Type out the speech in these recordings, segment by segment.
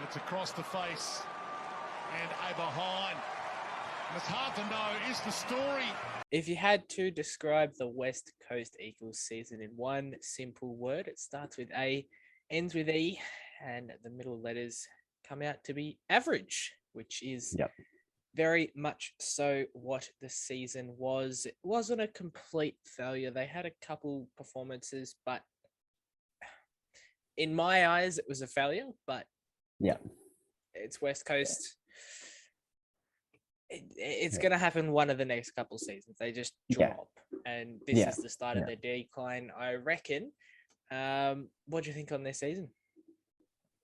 It's across the face and a behind. And it's hard to know, is the story. If you had to describe the West Coast Eagles season in one simple word, it starts with A, ends with E, and the middle letters come out to be average, which is very much so what the season was. It wasn't a complete failure. They had a couple performances, but in my eyes, it was a failure. But it's West Coast. It's going to happen one of the next couple seasons. They just drop, and this is the start of their decline, I reckon. What do you think on this season?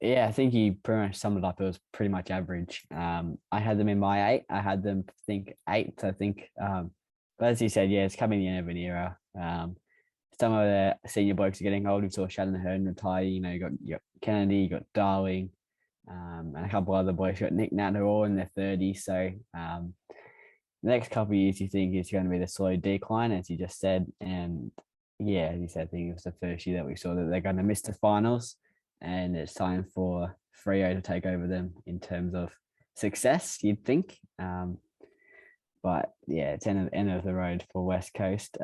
Yeah, I think you pretty much summed it up. It was pretty much average. I had them in my 8. I had them think 8th, I think. But as you said, it's coming the end of an era. Some of the senior blokes are getting old. We saw Shannon Hearn retire. You got Kennedy, you got Darling, and a couple other boys. You got Nick Nat, who are all in their 30s. So the next couple of years, you think is going to be the slow decline, as you just said. And as you said, I think it was the first year that we saw that they're going to miss the finals. And it's time for Freo to take over them in terms of success, you'd think. But it's end of the road for West Coast.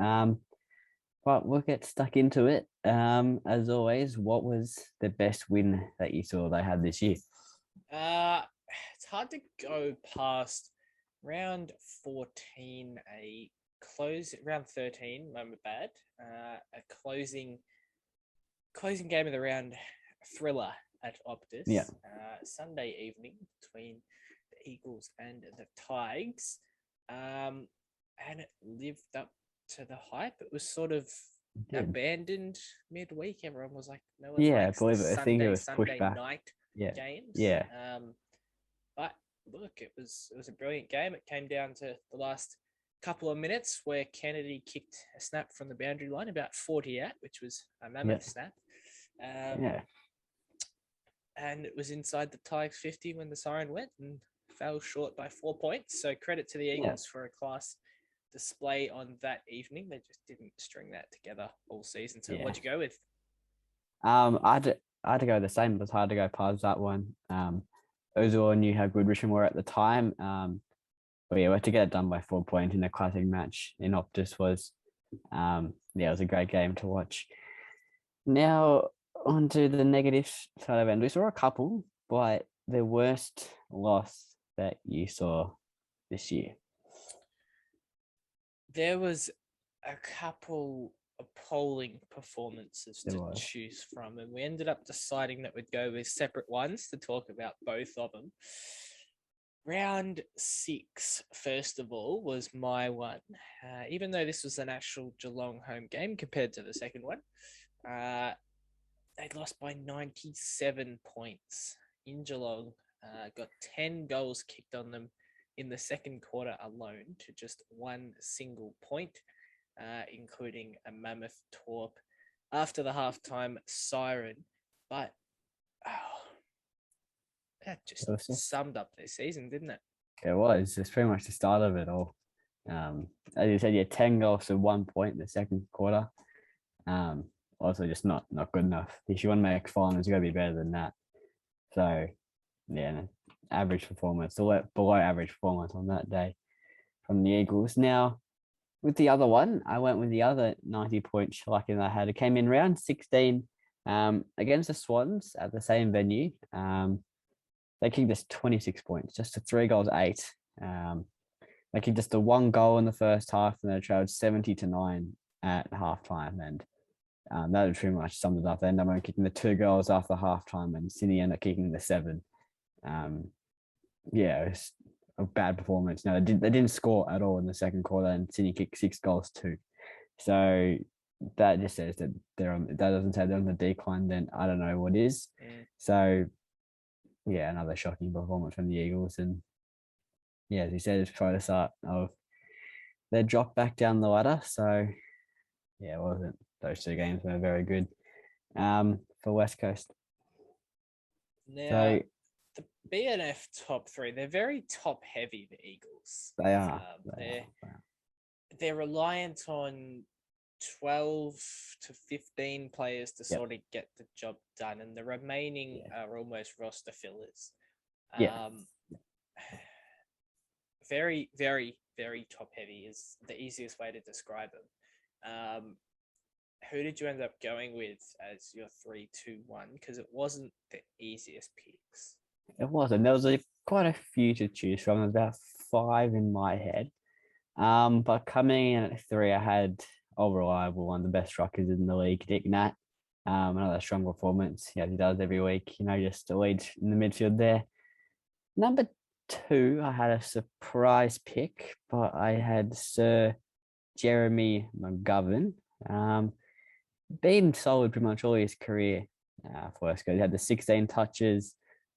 But we'll get stuck into it. As always, what was the best win that you saw they had this year? It's hard to go past round 14, round 13, my bad. A closing game of the round thriller at Optus. Sunday evening between the Eagles and the Tigers. And it lived up to the hype. It was sort of abandoned midweek. Everyone was like, no one likes I believe it. I think it was pushed back. Night games. But look, it was a brilliant game. It came down to the last couple of minutes where Kennedy kicked a snap from the boundary line about 40 out, which was a mammoth snap. And it was inside the Tigers 50 when the siren went and fell short by 4 points. So credit to the Eagles for a class display on that evening. They just didn't string that together all season. So what'd you go with? I had to go the same. It was hard to go past that one. Ozil knew how good Richmond were at the time. But we had to get it done by 4 points in a classic match in Optus was, it was a great game to watch. Now, on to the negative side of it. We saw a couple, but the worst loss that you saw this year? There was a couple appalling performances to choose from, and we ended up deciding that we'd go with separate ones to talk about both of them. Round 6, first of all, was my one. Even though this was an actual Geelong home game compared to the second one, they lost by 97 points in Geelong. Got 10 goals kicked on them in the second quarter alone to just one single point, including a mammoth torp after the halftime siren. But that just summed up their season, didn't it? It was. It's pretty much the start of it all. As you said, 10 goals to 1 point in the second quarter. Also just not good enough. If you want to make finals, you got to be better than that. So, average performance, below average performance on that day from the Eagles. Now, with the other one, I went with the other 90-point shellacking I had. It came in round 16 against the Swans at the same venue. They kicked us 26 points, just to 3 goals, 8. They kicked us the 1 goal in the first half, and they trailed 70-9 at halftime. And that pretty much summed it up. They ended up kicking the 2 goals after halftime, and Sydney ended up kicking the 7. It was a bad performance. No, they didn't score at all in the second quarter, and Sydney kicked 6 goals too. So that just says that that doesn't say they're on the decline. Then I don't know what is. So another shocking performance from the Eagles, and as you said, it's probably the start of their drop back down the ladder. So it wasn't. Those 2 games were very good for West Coast. Now, the BNF top 3, they're very top heavy, the Eagles. They are. They're reliant on 12 to 15 players to Yep. sort of get the job done, and the remaining Yeah. are almost roster fillers. Yeah. Very, very, very top heavy is the easiest way to describe them. Who did you end up going with as your 3-2-1? Because it wasn't the easiest picks. It wasn't. There was quite a few to choose from, about 5 in my head. But coming in at 3, I had all reliable one, the best rockers in the league, Nick Nat. Another strong performance, as he does every week. Just the lead in the midfield there. Number 2, I had a surprise pick, but I had Sir Jeremy Mcgovern. Been solid pretty much all his career for us. He had the 16 touches,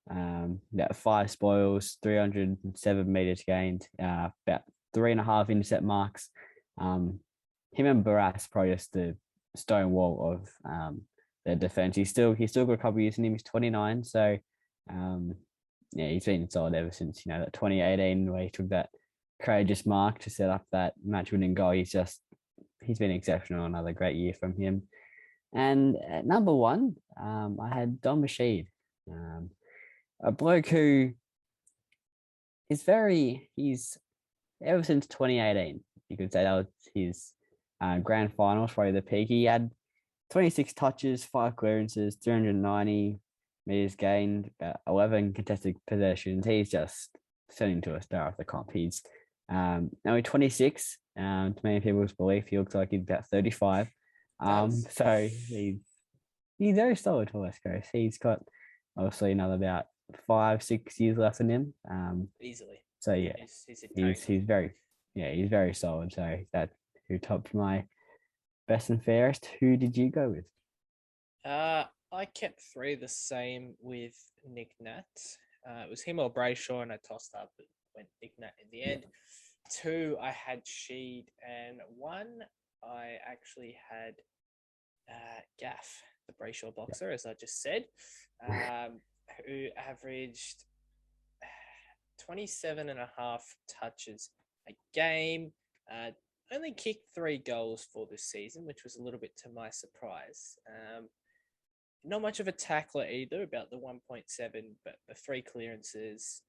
about 5 spoils, 307 meters gained, about 3.5 intercept marks. Him and Barras probably just the stone wall of their defense. He's still got a couple of years in him. He's 29, so he's been solid ever since that 2018 where he took that courageous mark to set up that match-winning goal. He's been exceptional. Another great year from him. And at number 1, I had Don Rasheed, a bloke who is he's ever since 2018, you could say that was his grand finals, probably the peak. He had 26 touches, 5 clearances, 390 meters gained, about 11 contested possessions. He's just turning into a star of the comp. He's only 26. To many people's belief, he looks like he's about 35. So he's very solid for West Coast. He's got obviously another about 5-6 years left in him. Easily. So yeah, he's very solid. So that's who topped my best and fairest. Who did you go with? I kept 3 the same with Nick Nat. It was him or Brayshaw, and I tossed up and went Nick Nat in the end. 2, I had Sheed, and 1, I actually had Gaff, the Brayshaw boxer, as I just said, who averaged 27.5 touches a game. Only kicked 3 goals for this season, which was a little bit to my surprise. Not much of a tackler either, about the 1.7, but the 3 clearances,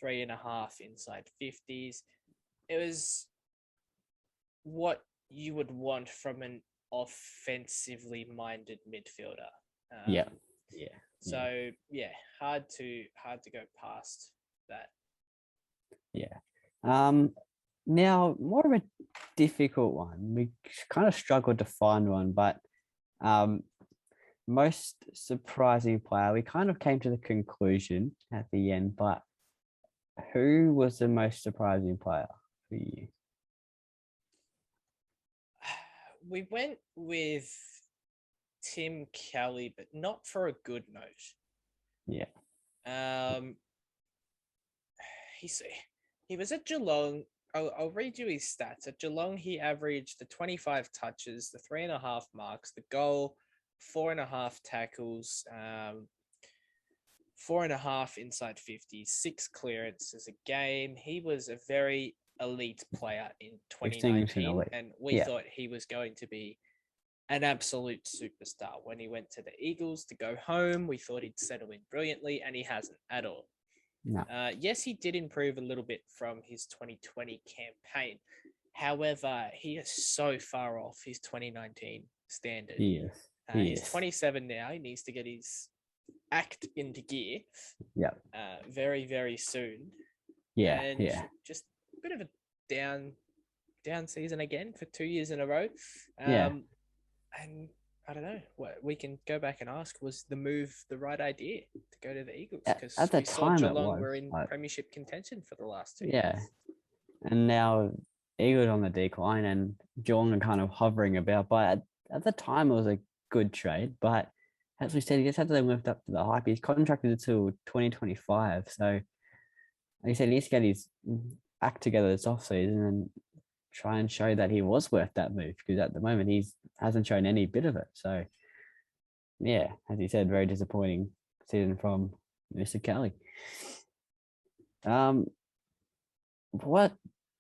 3.5 inside 50s. It was what you would want from an offensively minded midfielder. So hard to go past that. Now more of a difficult one. We kind of struggled to find one, but most surprising player, we kind of came to the conclusion at the end, but who was the most surprising player for you? We went with Tim Kelly, but not for a good note. He was at Geelong. I'll read you his stats. At Geelong, he averaged the 25 touches, the 3.5 marks, the goal, 4.5 tackles, 4.5 inside 50s, 6 clearances a game. He was a very elite player in 2019, and we thought he was going to be an absolute superstar. When he went to the Eagles to go home, we thought he'd settle in brilliantly, and he hasn't at all. No. Yes, he did improve a little bit from his 2020 campaign. However, he is so far off his 2019 standard. He's 27 now. He needs to get his act into gear. Very, very soon. Just a bit of a down season again for 2 years in a row. And I don't know what we can go back and ask, was the move the right idea to go to the Eagles? Because at the time Geelong were in premiership contention for the last 2 years. And now Eagles on the decline and Geelong are kind of hovering about. But at the time, it was a good trade. But as we said, he just had to live up to the hype. He's contracted until 2025. So, like I said, he needs to get his act together this offseason and try and show that he was worth that move, because at the moment he hasn't shown any bit of it. So, as you said, very disappointing season from Mr. Kelly. What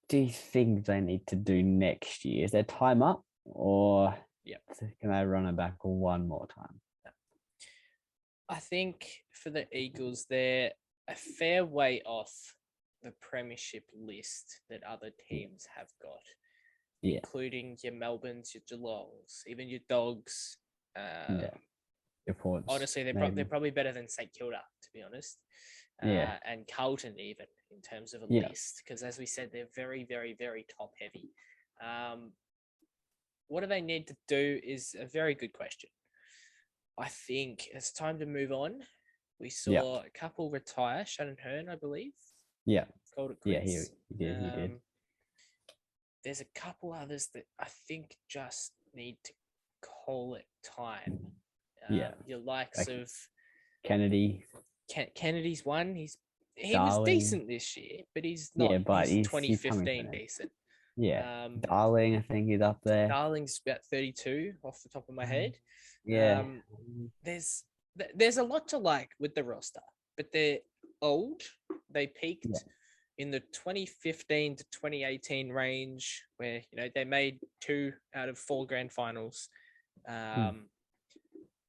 do you think they need to do next year? Is their time up? or Yep. can they run it back one more time? I think for the Eagles, they're a fair way off the premiership list that other teams have got, including your Melbournes, your Geelongs, even your Dogs. Your Ports. Honestly, they're probably better than St Kilda, to be honest. And Carlton even in terms of a list, because as we said, they're very, very, very top heavy. What do they need to do is a very good question. I think it's time to move on. We saw a couple retire. Shannon Hearn, I believe. Yeah. Called it quits. He did. There's a couple others that I think just need to call it time. Your likes of Kennedy. Kennedy's one. He Darling. was decent this year, but he's not. Yeah, but he's 2015 decent. Yeah. Darling, I think he's up there. Darling's about 32 off the top of my head. Yeah. There's a lot to like with the roster, but they're old. They peaked in the 2015 to 2018 range, where they made 2 out of 4 grand finals.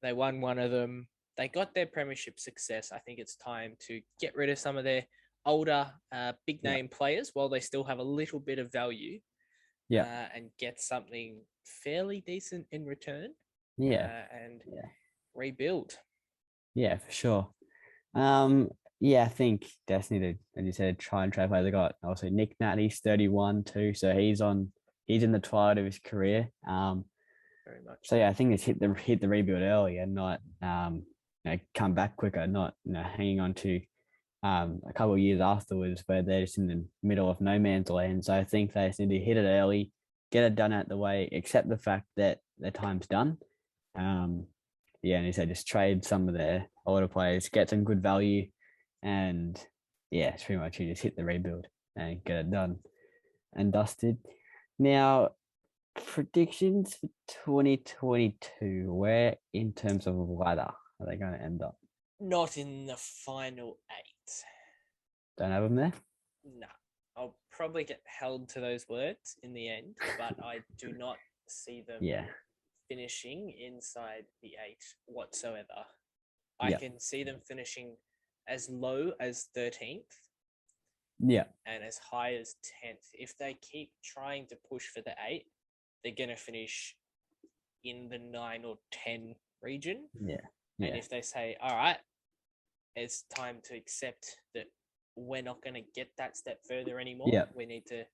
They won one of them. They got their premiership success. I think it's time to get rid of some of their older big name players while they still have a little bit of value. And get something fairly decent in return. And rebuild. Yeah, for sure. I think just need to, as you said, try and trade players. They got also Nick Nat, he's 31 too, so he's in the twilight of his career. Very much. So I think it's hit the rebuild early and not come back quicker, not hanging on to a couple of years afterwards where they're just in the middle of no man's land. So I think they just need to hit it early, get it done out the way, accept the fact that their time's done. And he said just trade some of their older players, get some good value, and it's pretty much you just hit the rebuild and get it done and dusted. Now, predictions for 2022, where in terms of ladder are they going to end up? Not in the final 8. Don't have them there? No. I'll probably get held to those words in the end, but I do not see them finishing inside the 8 whatsoever. I can see them finishing as low as 13th. And as high as 10th. If they keep trying to push for the 8, they're going to finish in the 9 or 10 region. And if they say, all right, it's time to accept that we're not going to get that step further anymore, we need to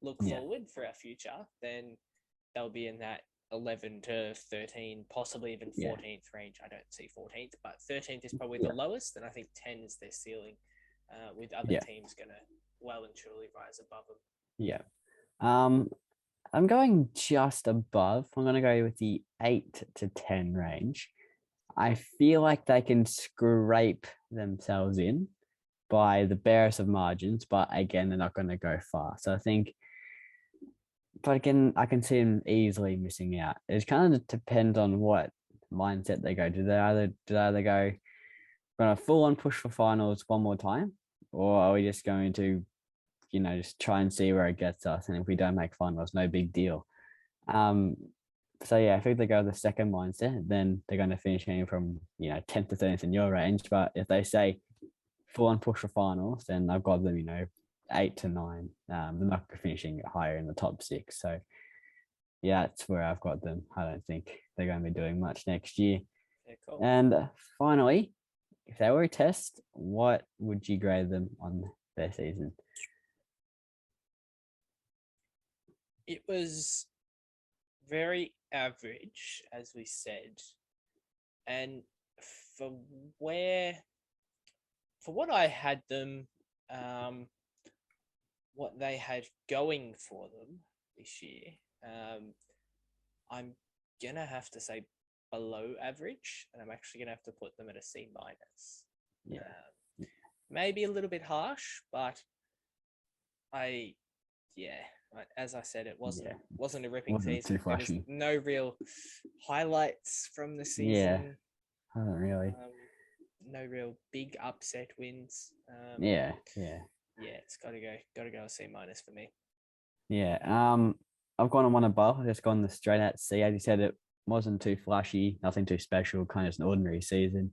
look forward for our future, then they'll be in that 11 to 13, possibly even 14th range. I don't see 14th, but 13th is probably the lowest, and I think 10 is their ceiling, with other teams going to well and truly rise above them. I'm going just above. I'm going to go with the 8 to 10 range. I feel like they can scrape themselves in by the barest of margins, but again, they're not going to go far. So I think, but again, I can see them easily missing out. It kind of depends on what mindset they go. Do they either go, going to full on push for finals one more time, or are we just going to, just try and see where it gets us? And if we don't make finals, no big deal. So I think they go the second mindset, then they're going to finish getting from 10th to 13th in your range. But if they say full on push for finals, then I've got them 8 to 9. They're not finishing higher in the top 6. So that's where I've got them. I don't think they're going to be doing much next year. Cool. And finally, if they were a test, what would you grade them on their season? It was very average, as we said, and for what I had them, what they had going for them this year, I'm gonna have to say below average, and I'm actually gonna have to put them at a C minus. Maybe a little bit harsh, but as I said, it wasn't a ripping season. There was no real highlights from the season. Really. No real big upset wins. It's got to go a C minus for me. I've gone on one above. I've just gone the straight out C. As you said, it wasn't too flashy, nothing too special, kind of an ordinary season.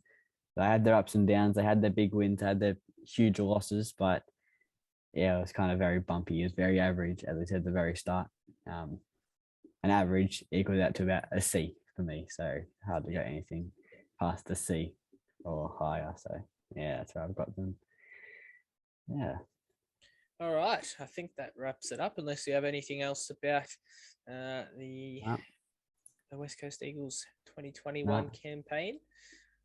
They had their ups and downs. They had their big wins, they had their huge losses, but yeah, it was kind of very bumpy. It was very average, as I said at the very start. An average equals out to about a C for me. So hard to get anything past a C or higher. So yeah, that's where I've got them. Yeah. All right. I think that wraps it up, unless you have anything else about the West Coast Eagles 2021 campaign.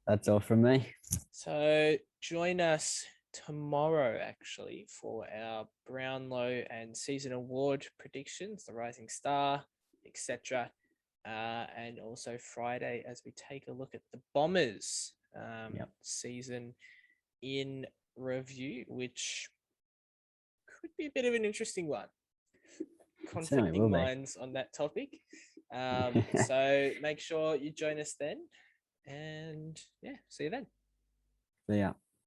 That's all from me. So join us tomorrow, actually, for our Brownlow and season award predictions, the Rising Star, etc. And also Friday as we take a look at the Bombers season in review, which could be a bit of an interesting one. Conflicting minds on that topic. So make sure you join us then. And yeah, see you then. See ya.